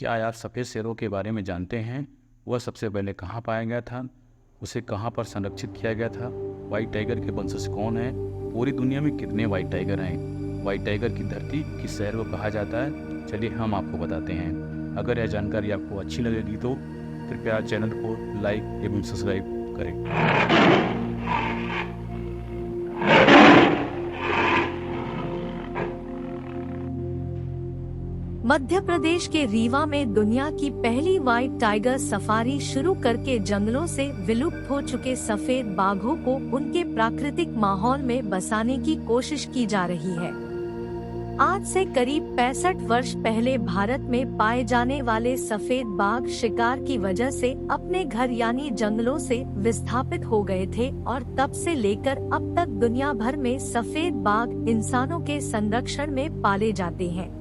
क्या आप सफ़ेद शेरों के बारे में जानते हैं? वह सबसे पहले कहाँ पाया गया था? उसे कहाँ पर संरक्षित किया गया था? व्हाइट टाइगर के वंशज कौन हैं? पूरी दुनिया में कितने व्हाइट टाइगर हैं? व्हाइट टाइगर की धरती किस शहर को कहा जाता है? चलिए हम आपको बताते हैं। अगर यह जानकारी आपको अच्छी लगेगी तो कृपया चैनल को लाइक एवं सब्सक्राइब करें। मध्य प्रदेश के रीवा में दुनिया की पहली व्हाइट टाइगर सफारी शुरू करके जंगलों से विलुप्त हो चुके सफेद बाघों को उनके प्राकृतिक माहौल में बसाने की कोशिश की जा रही है। आज से करीब 65 वर्ष पहले भारत में पाए जाने वाले सफेद बाघ शिकार की वजह से अपने घर यानी जंगलों से विस्थापित हो गए थे और तब से लेकर अब तक दुनिया भर में सफेद बाघ इंसानों के संरक्षण में पाले जाते हैं।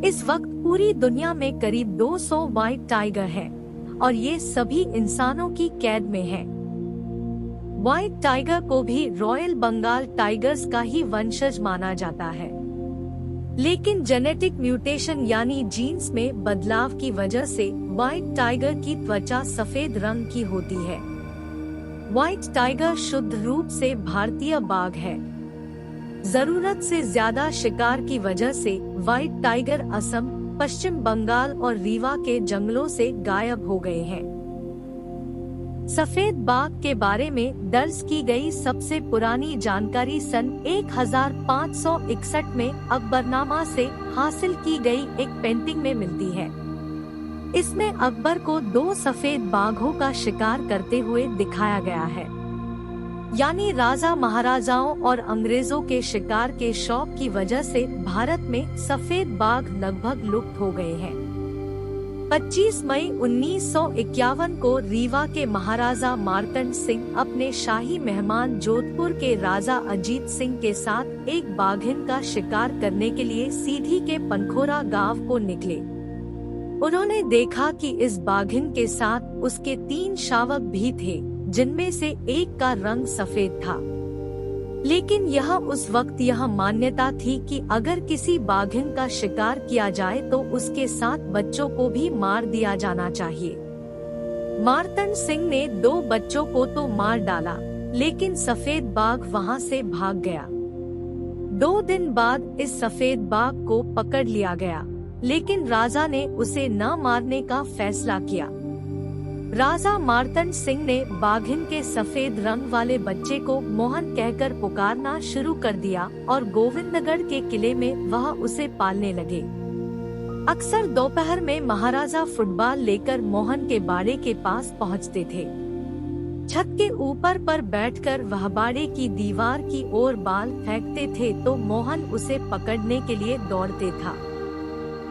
इस वक्त पूरी दुनिया में करीब 200 व्हाइट टाइगर हैं और ये सभी इंसानों की कैद में हैं। व्हाइट टाइगर को भी रॉयल बंगाल टाइगर्स का ही वंशज माना जाता है, लेकिन जेनेटिक म्यूटेशन यानी जीन्स में बदलाव की वजह से व्हाइट टाइगर की त्वचा सफेद रंग की होती है। व्हाइट टाइगर शुद्ध रूप से भारतीय बाघ है। जरूरत से ज्यादा शिकार की वजह से व्हाइट टाइगर असम, पश्चिम बंगाल और रीवा के जंगलों से गायब हो गए हैं। सफेद बाघ के बारे में दर्ज की गई सबसे पुरानी जानकारी सन 1561 में अकबरनामा से हासिल की गई एक पेंटिंग में मिलती है। इसमें अकबर को 2 सफेद बाघों का शिकार करते हुए दिखाया गया है। यानी राजा महाराजाओं और अंग्रेजों के शिकार के शौक की वजह से भारत में सफेद बाघ लगभग लुप्त हो गए हैं। 25 मई 1951 को रीवा के महाराजा मार्तंड सिंह अपने शाही मेहमान जोधपुर के राजा अजीत सिंह के साथ एक बाघिन का शिकार करने के लिए सीधी के पनखोरा गांव को निकले। उन्होंने देखा कि इस बाघिन के साथ उसके 3 शावक भी थे, जिनमें से एक का रंग सफेद था। लेकिन यह उस वक्त यह मान्यता थी कि अगर किसी बाघिन का शिकार किया जाए तो उसके साथ बच्चों को भी मार दिया जाना चाहिए। मार्तंड सिंह ने 2 बच्चों को तो मार डाला, लेकिन सफेद बाघ वहां से भाग गया। 2 दिन बाद इस सफेद बाघ को पकड़ लिया गया, लेकिन राजा ने उसे न मारने का फैसला किया। राजा मार्तंड सिंह ने बाघिन के सफेद रंग वाले बच्चे को मोहन कहकर पुकारना शुरू कर दिया और गोविंदगढ़ के किले में वह उसे पालने लगे। अक्सर दोपहर में महाराजा फुटबॉल लेकर मोहन के बाड़े के पास पहुंचते थे। छत के ऊपर पर बैठकर वह बाड़े की दीवार की ओर बाल फेंकते थे तो मोहन उसे पकड़ने के लिए दौड़ते था।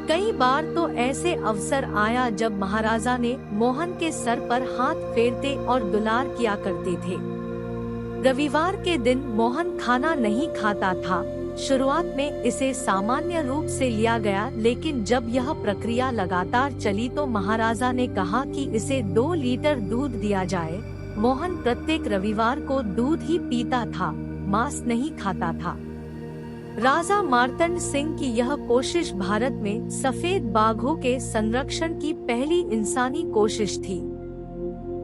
कई बार तो ऐसे अवसर आया जब महाराजा ने मोहन के सर पर हाथ फेरते और दुलार किया करते थे। रविवार के दिन मोहन खाना नहीं खाता था। शुरुआत में इसे सामान्य रूप से लिया गया, लेकिन जब यह प्रक्रिया लगातार चली तो महाराजा ने कहा कि इसे 2 लीटर दूध दिया जाए। मोहन प्रत्येक रविवार को दूध ही पीता था, मांस नहीं खाता था। राजा मार्तंड सिंह की यह कोशिश भारत में सफेद बाघों के संरक्षण की पहली इंसानी कोशिश थी।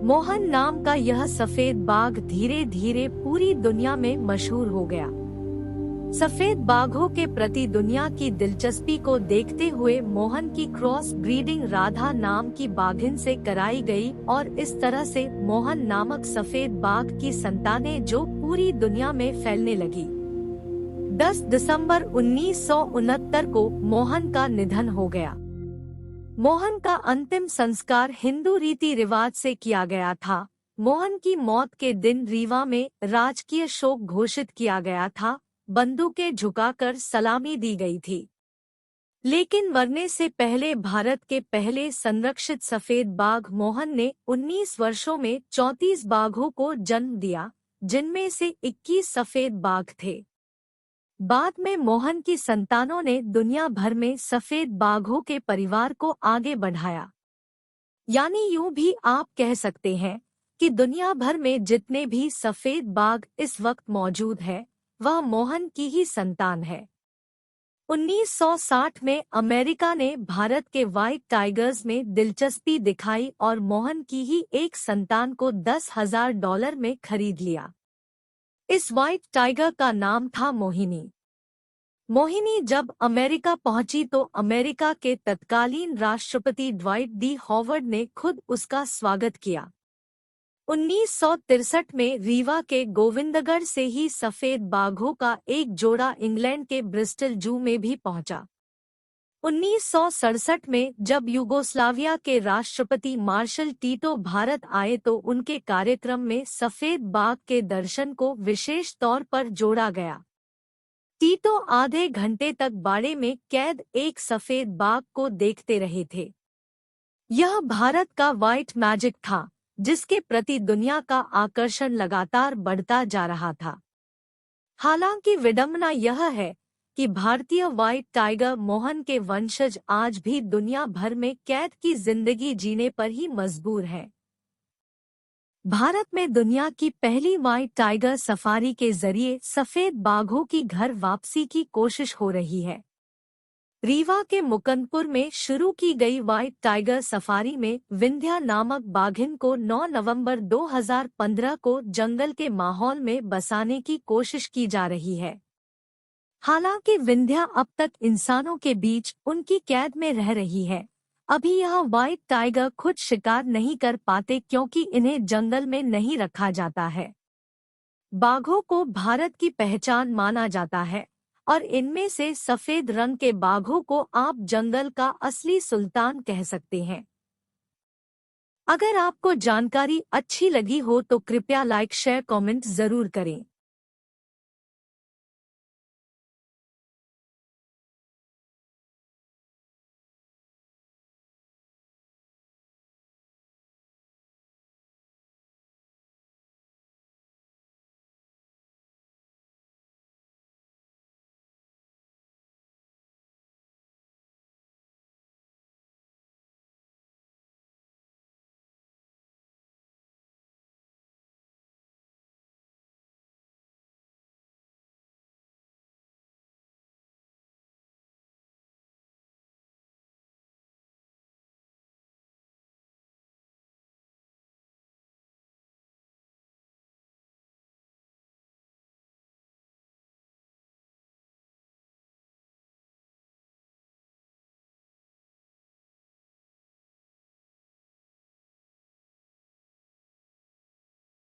मोहन नाम का यह सफेद बाघ धीरे धीरे पूरी दुनिया में मशहूर हो गया। सफेद बाघों के प्रति दुनिया की दिलचस्पी को देखते हुए मोहन की क्रॉस ब्रीडिंग राधा नाम की बाघिन से कराई गई और इस तरह से मोहन नामक सफेद बाघ की संतानें जो पूरी दुनिया में फैलने लगी। 10 दिसंबर 1969 को मोहन का निधन हो गया। मोहन का अंतिम संस्कार हिंदू रीति रिवाज से किया गया था। मोहन की मौत के दिन रीवा में राजकीय शोक घोषित किया गया था। बंदूकें झुकाकर सलामी दी गई थी। लेकिन मरने से पहले भारत के पहले संरक्षित सफेद बाघ मोहन ने 19 वर्षों में 34 बाघों को जन्म दिया, जिनमें से 21 सफेद बाघ थे। बाद में मोहन की संतानों ने दुनिया भर में सफेद बाघों के परिवार को आगे बढ़ाया। यानी यूं भी आप कह सकते हैं कि दुनिया भर में जितने भी सफेद बाघ इस वक्त मौजूद है, वह मोहन की ही संतान है। 1960 में अमेरिका ने भारत के व्हाइट टाइगर्स में दिलचस्पी दिखाई और मोहन की ही एक संतान को $10,000 में खरीद लिया। इस व्हाइट टाइगर का नाम था मोहिनी। मोहिनी जब अमेरिका पहुंची तो अमेरिका के तत्कालीन राष्ट्रपति ड्वाइट डी हॉवर्ड ने खुद उसका स्वागत किया। 1963 में रीवा के गोविंदगढ़ से ही सफेद बाघों का एक जोड़ा इंग्लैंड के ब्रिस्टल जू में भी पहुंचा। 1967 में जब युगोस्लाविया के राष्ट्रपति मार्शल टीटो भारत आए तो उनके कार्यक्रम में सफेद बाघ के दर्शन को विशेष तौर पर जोड़ा गया। टीटो आधे घंटे तक बाड़े में कैद एक सफेद बाघ को देखते रहे थे। यह भारत का व्हाइट मैजिक था, जिसके प्रति दुनिया का आकर्षण लगातार बढ़ता जा रहा था। हालांकि विडंबना यह है कि भारतीय व्हाइट टाइगर मोहन के वंशज आज भी दुनिया भर में कैद की जिंदगी जीने पर ही मजबूर हैं। भारत में दुनिया की पहली व्हाइट टाइगर सफारी के जरिए सफेद बाघों की घर वापसी की कोशिश हो रही है। रीवा के मुकंदपुर में शुरू की गई व्हाइट टाइगर सफारी में विंध्या नामक बाघिन को 9 नवंबर 2015 को जंगल के माहौल में बसाने की कोशिश की जा रही है। हालांकि विंध्या अब तक इंसानों के बीच उनकी कैद में रह रही है। अभी यह व्हाइट टाइगर खुद शिकार नहीं कर पाते क्योंकि इन्हें जंगल में नहीं रखा जाता है। बाघों को भारत की पहचान माना जाता है और इनमें से सफेद रंग के बाघों को आप जंगल का असली सुल्तान कह सकते हैं। अगर आपको जानकारी अच्छी लगी हो तो कृपया लाइक शेयर कमेंट जरूर करें।